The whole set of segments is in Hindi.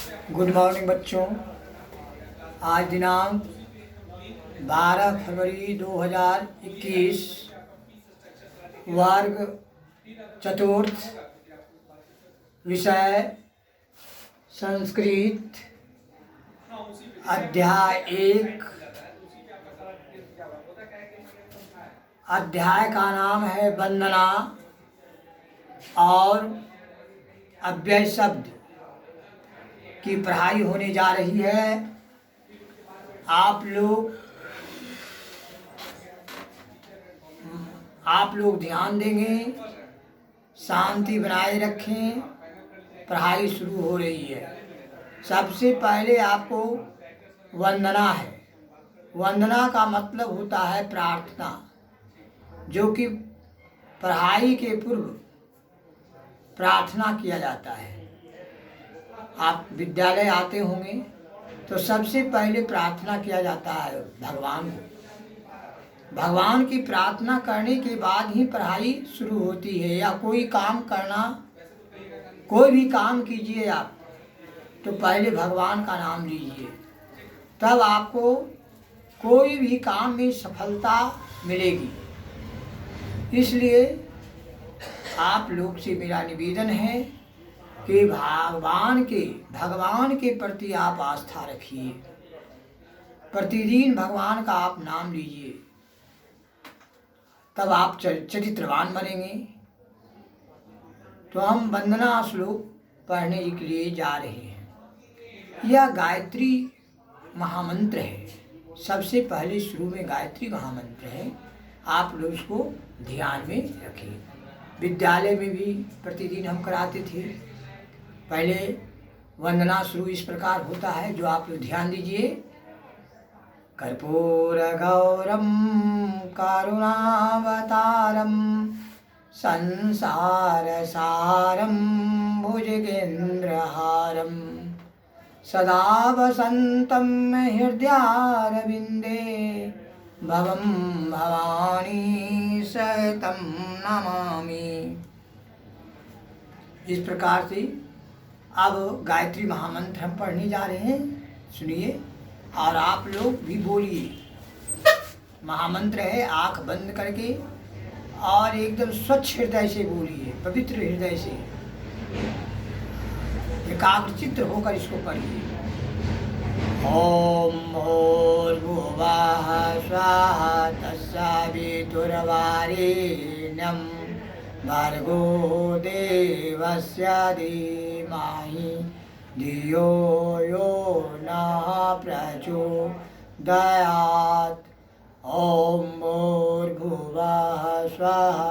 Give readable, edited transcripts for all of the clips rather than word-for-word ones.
गुड मॉर्निंग बच्चों। आज दिनांक 12 फरवरी 2021, वर्ग चतुर्थ, विषय संस्कृत, अध्याय 1। अध्याय का नाम है वंदना और अव्यय शब्द की पढ़ाई होने जा रही है। आप लोग ध्यान देंगे, शांति बनाए रखें। पढ़ाई शुरू हो रही है। सबसे पहले आपको वंदना है। वंदना का मतलब होता है प्रार्थना, जो कि पढ़ाई के पूर्व प्रार्थना किया जाता है। आप विद्यालय आते होंगे तो सबसे पहले प्रार्थना किया जाता है भगवान को। भगवान की प्रार्थना करने के बाद ही पढ़ाई शुरू होती है, या कोई काम करना, कोई भी काम कीजिए आप तो पहले भगवान का नाम लीजिए, तब आपको कोई भी काम में सफलता मिलेगी। इसलिए आप लोग से मेरा निवेदन है कि भगवान के प्रति आप आस्था रखिए। प्रतिदिन भगवान का आप नाम लीजिए, तब आप चरित्रवान बनेंगे। तो हम वंदना श्लोक पढ़ने के लिए जा रहे हैं। यह गायत्री महामंत्र है। सबसे पहले शुरू में गायत्री महामंत्र है। आप लोग उसको ध्यान में रखिए। विद्यालय में भी प्रतिदिन हम कराते थे। पहले वंदना शुरू इस प्रकार होता है, जो आप लोग ध्यान दीजिए। कर्पूर गौरम करुणावतारम संसार सारम भुजगेन्द्रहारम सदा वसंतम हृदयारविंदे भवम भवानी सहितम नमामि। इस प्रकार से अब गायत्री महामंत्र हम पढ़ने जा रहे हैं। सुनिए और आप लोग भी बोलिए। महामंत्र है, आंख बंद करके और एकदम स्वच्छ हृदय से बोलिए, पवित्र हृदय से एकाग्रचित्त होकर इसको पढ़िए। ओम भूर्भुवः स्वाहा तत्सवितुर्वरेण्यं भर्गो देवस्य धीमहि धियो यो नः प्रचोदयात्। ओम भूर्भुवः स्वाहा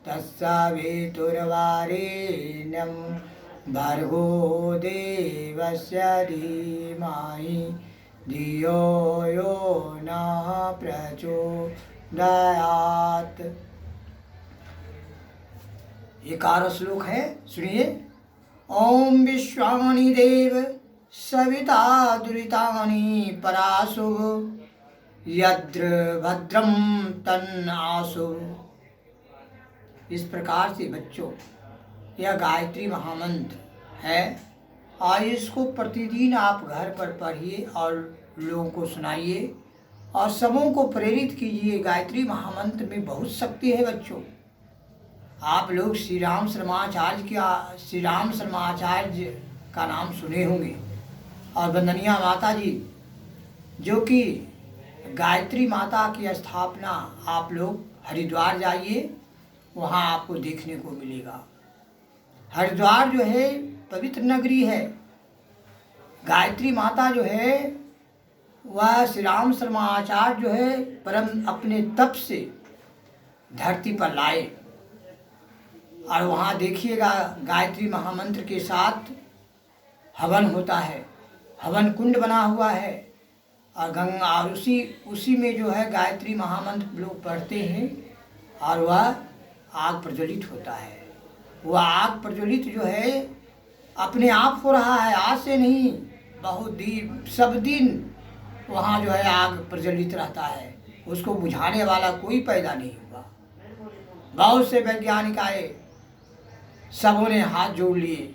तत्सवितुर्वरेण्यं भर्गो देवस्य धीमहि धियो यो नः प्रचोदयात्। 11 श्लोक है, सुनिए। ओम विश्वानि देव सविता दुरितानि परासु यद्र भद्रम तन्न आसु। इस प्रकार से बच्चों, यह गायत्री महामंत्र है और इसको प्रतिदिन आप घर पर पढ़िए और लोगों को सुनाइए और सबों को प्रेरित कीजिए। गायत्री महामंत्र में बहुत शक्ति है बच्चों। आप लोग श्री राम शर्माचार्य का नाम सुने होंगे, और वंदनिया माता जी, जो कि गायत्री माता की स्थापना आप लोग हरिद्वार जाइए, वहाँ आपको देखने को मिलेगा। हरिद्वार जो है पवित्र नगरी है। गायत्री माता जो है वह श्री राम शर्माचार्य जो है परम अपने तप से धरती पर लाए, और वहाँ देखिएगा गायत्री महामंत्र के साथ हवन होता है। हवन कुंड बना हुआ है और गंगा, और उसी में जो है गायत्री महामंत्र लोग पढ़ते हैं और वह आग प्रज्वलित होता है। वह आग प्रज्वलित जो है अपने आप हो रहा है, आज से नहीं, बहुत सब दिन वहाँ जो है आग प्रज्वलित रहता है। उसको बुझाने वाला कोई पैदा नहीं हुआ। बहुत से वैज्ञानिक आए, सबों ने हाथ जोड़ लिए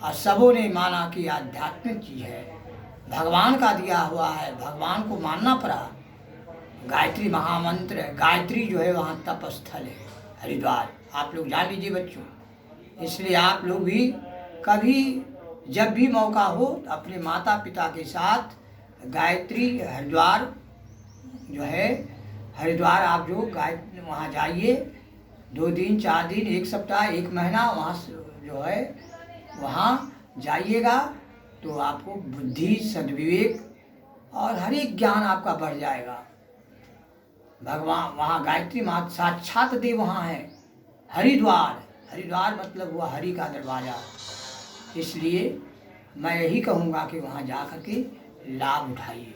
और सबों ने माना कि आध्यात्मिक चीज है, भगवान का दिया हुआ है, भगवान को मानना पड़ा। गायत्री महामंत्र, गायत्री जो है वहाँ तपस्थल है हरिद्वार, आप लोग जान लीजिए बच्चों। इसलिए आप लोग भी कभी जब भी मौका हो अपने माता पिता के साथ गायत्री हरिद्वार जो है, हरिद्वार आप जो वहाँ जाइए, 2 दिन 4 दिन 1 सप्ताह 1 महीना वहाँ जो है वहाँ जाइएगा तो आपको बुद्धि सद्विवेक और हर एक ज्ञान आपका बढ़ जाएगा। भगवान वहाँ गायत्री माता साक्षात देव वहाँ है। हरिद्वार, हरिद्वार मतलब हुआ हरि का दरवाजा। इसलिए मैं यही कहूँगा कि वहाँ जा कर के लाभ उठाइए।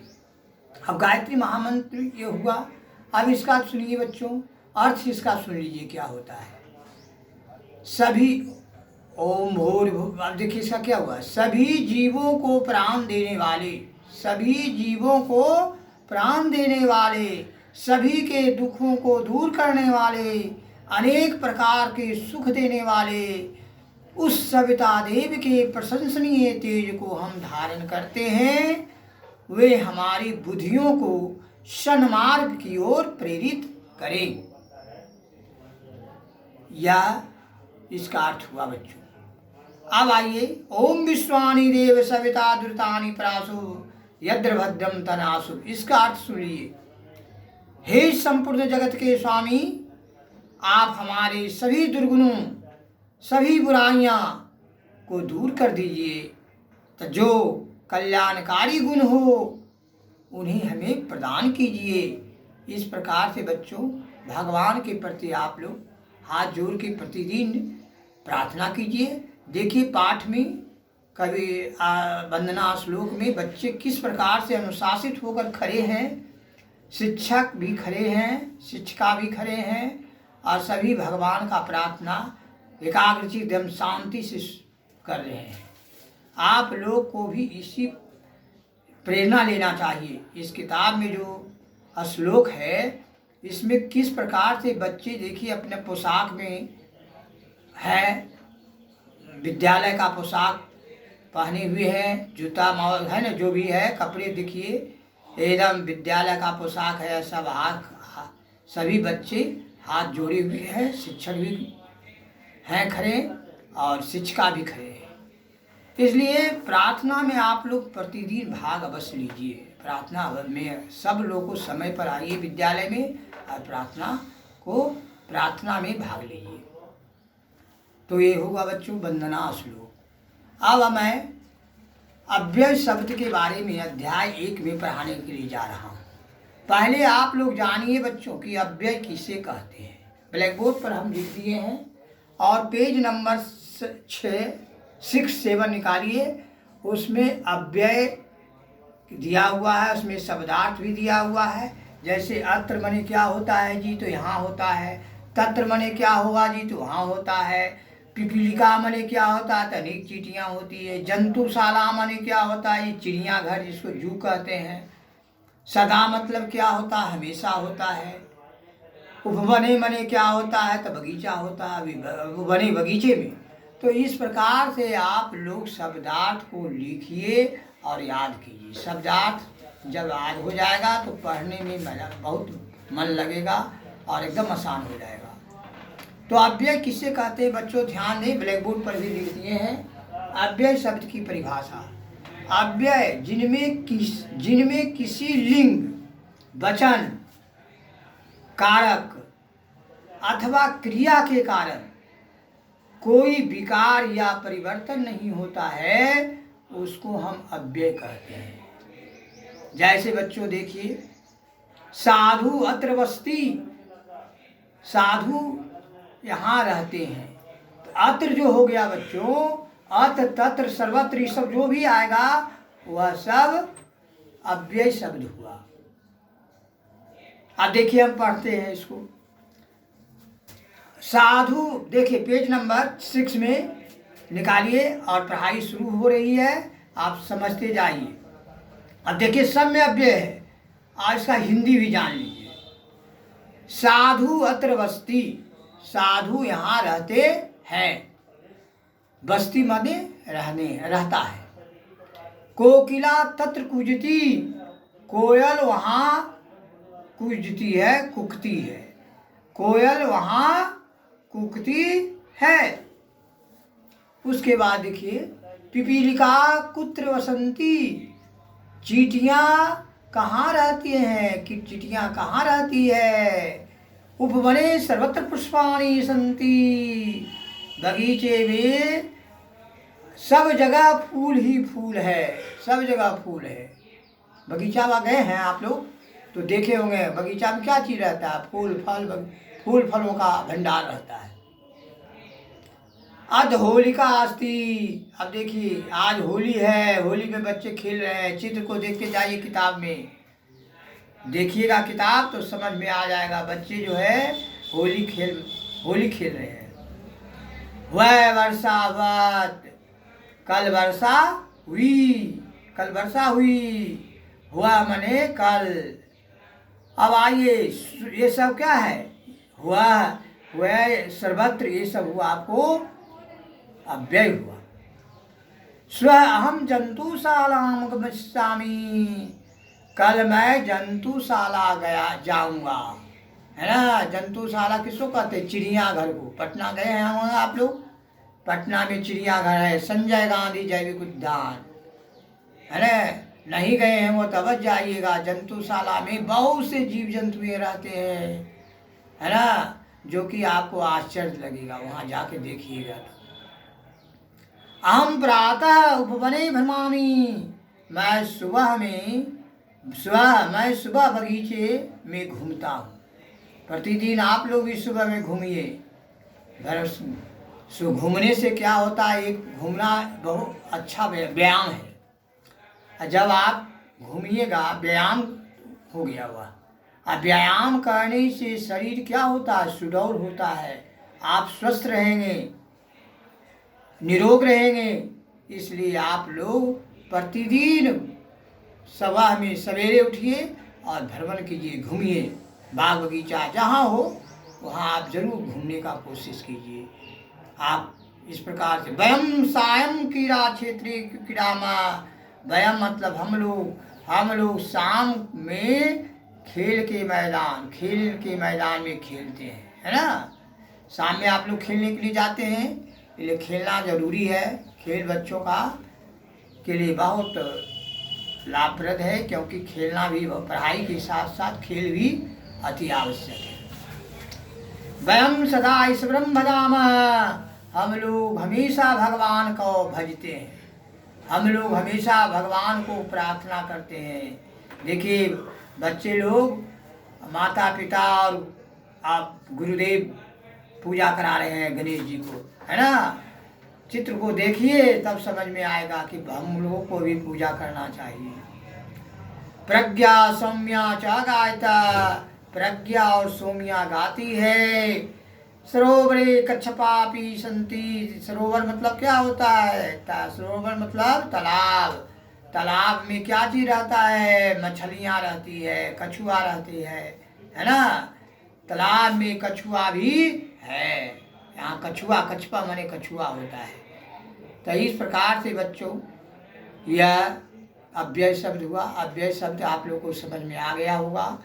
अब गायत्री महामंत्र ये हुआ। अब इसका सुनिए बच्चों, अर्थ इसका सुन लीजिए क्या होता है। सभी ओम भूर्भुवः, अब देखिए इसका क्या हुआ, सभी जीवों को प्राण देने वाले, सभी जीवों को प्राण देने वाले, सभी के दुखों को दूर करने वाले, अनेक प्रकार के सुख देने वाले उस सविता देव के प्रशंसनीय तेज को हम धारण करते हैं। वे हमारी बुद्धियों को सन्मार्ग की ओर प्रेरित करें। यह इसका अर्थ हुआ बच्चों। अब आइए, ओम विश्वानि देव सविता द्रुतानि प्रासु यद्र भद्रम तनासु, इसका अर्थ सुनिए। हे संपूर्ण जगत के स्वामी, आप हमारे सभी दुर्गुणों, सभी बुराइयां को दूर कर दीजिए, तो जो कल्याणकारी गुण हो उन्हें हमें प्रदान कीजिए। इस प्रकार से बच्चों भगवान के प्रति आप लोग हाथ जोड़ के प्रतिदिन प्रार्थना कीजिए। देखिए पाठ में कभी वंदना श्लोक में बच्चे किस प्रकार से अनुशासित होकर खड़े हैं, शिक्षक भी खड़े हैं, शिक्षिका भी खड़े हैं, और सभी भगवान का प्रार्थना एकाग्रचित्त एकदम शांति से कर रहे हैं। आप लोग को भी इसी प्रेरणा लेना चाहिए। इस किताब में जो श्लोक है इसमें किस प्रकार से बच्चे देखिए अपने पोशाक में है, विद्यालय का पोशाक पहने हुए हैं, जूता माल है ना, जो भी है कपड़े देखिए एकदम विद्यालय का पोशाक है। सब सभी बच्चे हाथ जोड़े हुए हैं, शिक्षक भी हैं खड़े और शिक्षिका भी खड़े हैं। इसलिए प्रार्थना में आप लोग प्रतिदिन भाग अवश्य लीजिए। प्रार्थना में सब लोग को समय पर आइए विद्यालय में और प्रार्थना में भाग लीजिए। तो ये होगा बच्चों वंदना श्लोक। अब मैं अव्यय शब्द के बारे में अध्याय 1 में पढ़ाने के लिए जा रहा हूँ। पहले आप लोग जानिए बच्चों कि अव्यय किसे कहते हैं। ब्लैक बोर्ड पर हम लिख दिए हैं और पेज नंबर 6-7 निकालिए। उसमें अव्यय दिया हुआ है, उसमें शब्दार्थ भी दिया हुआ है। जैसे अत्र मने क्या होता है जी, तो यहाँ होता है। तत्र मने क्या होगा जी, तो वहाँ होता है। पिपीलिका मने क्या होता है, तो अनेक चींटियाँ होती है। जंतुशाला मने क्या होता है, ये चिड़ियाघर जिसको जू कहते हैं। सदा मतलब क्या होता है, हमेशा होता है। उपवने मने क्या होता है, तो बगीचा होता है, उपवने बगीचे में। तो इस प्रकार से आप लोग शब्दार्थ को लिखिए और याद कीजिए। शब्दार्थ जब याद हो जाएगा तो पढ़ने में बहुत मन लगेगा और एकदम आसान हो जाएगा। तो अव्यय किससे कहते हैं बच्चों, ध्यान दें, ब्लैक बोर्ड पर भी लिख दिए हैं। अव्यय शब्द की परिभाषा, अव्यय जिनमें किसी लिंग, वचन, कारक अथवा क्रिया के कारण कोई विकार या परिवर्तन नहीं होता है, उसको हम अव्यय कहते हैं। जैसे बच्चों देखिए, साधु अत्र वसति, साधु यहाँ रहते हैं। तो अत्र जो हो गया बच्चों, अत्र तत्र सर्वत्र सब जो भी आएगा वह सब अव्यय शब्द हुआ। अब देखिए हम पढ़ते हैं इसको। साधु देखिए पेज नंबर 6 में निकालिए और पढ़ाई शुरू हो रही है, आप समझते जाइए। अब देखिए सब में अव्यय है और इसका हिंदी भी जान लीजिए। साधु अत्र बस्ती, साधु यहाँ रहते हैं। बस्ती माने रहता है। कोकिला तत्र कूजती, कोयल वहाँ कूजती है, कुकती है। कोयल वहाँ कुकती है। उसके बाद देखिए, पिपीलिका कुत्र वसंती, चींटियाँ कहाँ रहती हैं, कि चींटियाँ कहाँ रहती है। उपवने सर्वत्र पुष्पाणि सन्ति, बगीचे में सब जगह फूल ही फूल है, सब जगह फूल है। बगीचा में गए हैं आप लोग तो देखे होंगे, बगीचा में क्या चीज़ रहता है, फूल फलों का भंडार रहता है। अध होलिका अस्ति, अब देखिए आज होली है, होली में बच्चे खेल रहे हैं। चित्र को देखते जाइए, किताब में देखिएगा किताब तो समझ में आ जाएगा। बच्चे जो है होली खेल रहे हैं। वह वर्षावत, कल वर्षा हुई, कल वर्षा हुई, हुआ मने कल। अब आइए, ये सब क्या है, हुआ सर्वत्र, ये सब हुआ आपको अव्यय हुआ। स्व अहम जंतुशालाम गमिष्यामि, कल मैं जंतुशाला जाऊंगा, है ना। जंतुशाला किसको कहते हैं, चिड़ियाघर को। पटना गए हैं आप लोग, पटना में चिड़ियाघर है, संजय गांधी जैविक उद्यान, है ना। नहीं गए हैं वो तब जाइएगा। जंतुशाला में बहुत से जीव जंतु रहते हैं, है ना, जो कि आपको आश्चर्य लगेगा, वहाँ जाके देखिएगा। अहम प्रातः उपवने भ्रमामि, मैं सुबह बगीचे में घूमता हूँ। प्रतिदिन आप लोग भी सुबह में घूमिए। घूमने से क्या होता है, एक घूमना बहुत अच्छा व्यायाम है। जब आप घूमिएगा, व्यायाम हो गया हुआ। अब व्यायाम करने से शरीर क्या होता है, सुडौल होता है, आप स्वस्थ रहेंगे, निरोग रहेंगे। इसलिए आप लोग प्रतिदिन सुबह में सवेरे उठिए और भ्रमण कीजिए, घूमिए। बाग बगीचा जहाँ हो वहाँ आप जरूर घूमने का कोशिश कीजिए। आप इस प्रकार से वयम सायं क्रीड़ा क्षेत्रे क्रीड़ामा, वयम मतलब हम लोग शाम में खेल के मैदान में खेलते हैं, है ना। शाम में आप लोग खेलने के लिए जाते हैं, इसलिए खेलना जरूरी है। खेल बच्चों के लिए बहुत लाभप्रद है, क्योंकि खेलना भी, पढ़ाई के साथ साथ खेल भी अति आवश्यक है। वयम सदा ईश्वरम भजामः, हम लोग हमेशा भगवान को भजते हैं, हम लोग हमेशा भगवान को प्रार्थना करते हैं। देखिए बच्चे लोग माता पिता और आप गुरुदेव पूजा करा रहे हैं गणेश जी को, है ना। चित्र को देखिए तब समझ में आएगा कि हम लोगों को भी पूजा करना चाहिए। प्रज्ञा सौम्या च गायता, प्रज्ञा और सौम्या गाती है। सरोवरे कच्छपापी संति, सरोवर मतलब क्या होता है, सरोवर मतलब तालाब। तालाब में क्या चीज रहता है, मछलियाँ रहती है, कछुआ रहती है ना। तालाब में कछुआ भी है, यहाँ कछुआ माने कछुआ होता है। तो इस प्रकार से बच्चों यह अव्यय शब्द हुआ। अव्यय शब्द आप लोग को समझ में आ गया होगा।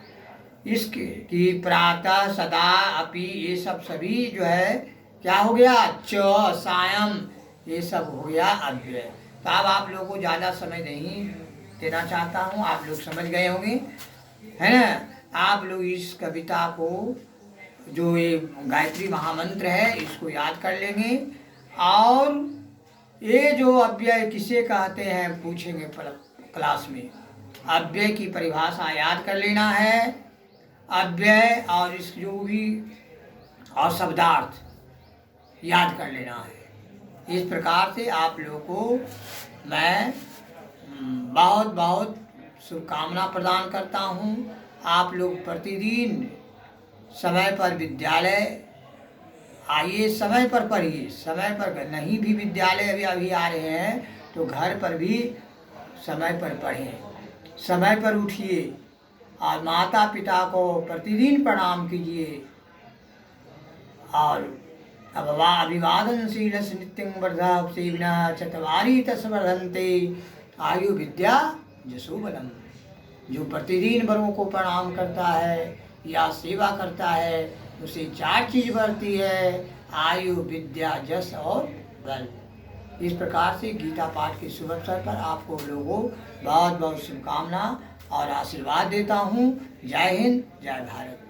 इसके कि प्रातः सदा अपि, ये सब सभी जो है क्या हो गया, च सायं, ये सब हो गया अव्यय। तो अब आप लोगों को ज़्यादा समय नहीं देना चाहता हूँ, आप लोग समझ गए होंगे, है ना। आप लोग इस कविता को, जो ये गायत्री महामंत्र है, इसको याद कर लेंगे। और ये जो अव्यय किसे कहते हैं पूछेंगे क्लास में। अव्यय की परिभाषा याद कर लेना है, अव्यय और इस जो भी और शब्दार्थ याद कर लेना है। इस प्रकार से आप लोगों को मैं बहुत बहुत शुभकामना प्रदान करता हूँ। आप लोग प्रतिदिन समय पर विद्यालय आइए, समय पर पढ़िए, समय पर नहीं भी विद्यालय अभी आ रहे हैं तो घर पर भी समय पर पढ़ें, समय पर उठिए और माता पिता को प्रतिदिन प्रणाम कीजिए और अभिवादनशीलस् नित्यं वर्धाप्सेविना चत्वारि तस्वर्धन्ते आयु विद्या यशो बलम। जो प्रतिदिन बड़ों को प्रणाम करता है या सेवा करता है उसे 4 चीज बढ़ती है, आयु विद्या यश और बल। इस प्रकार से गीता पाठ के शुभ अवसर पर आपको लोगों बहुत बहुत शुभकामना और आशीर्वाद देता हूँ। जय हिंद, जय भारत।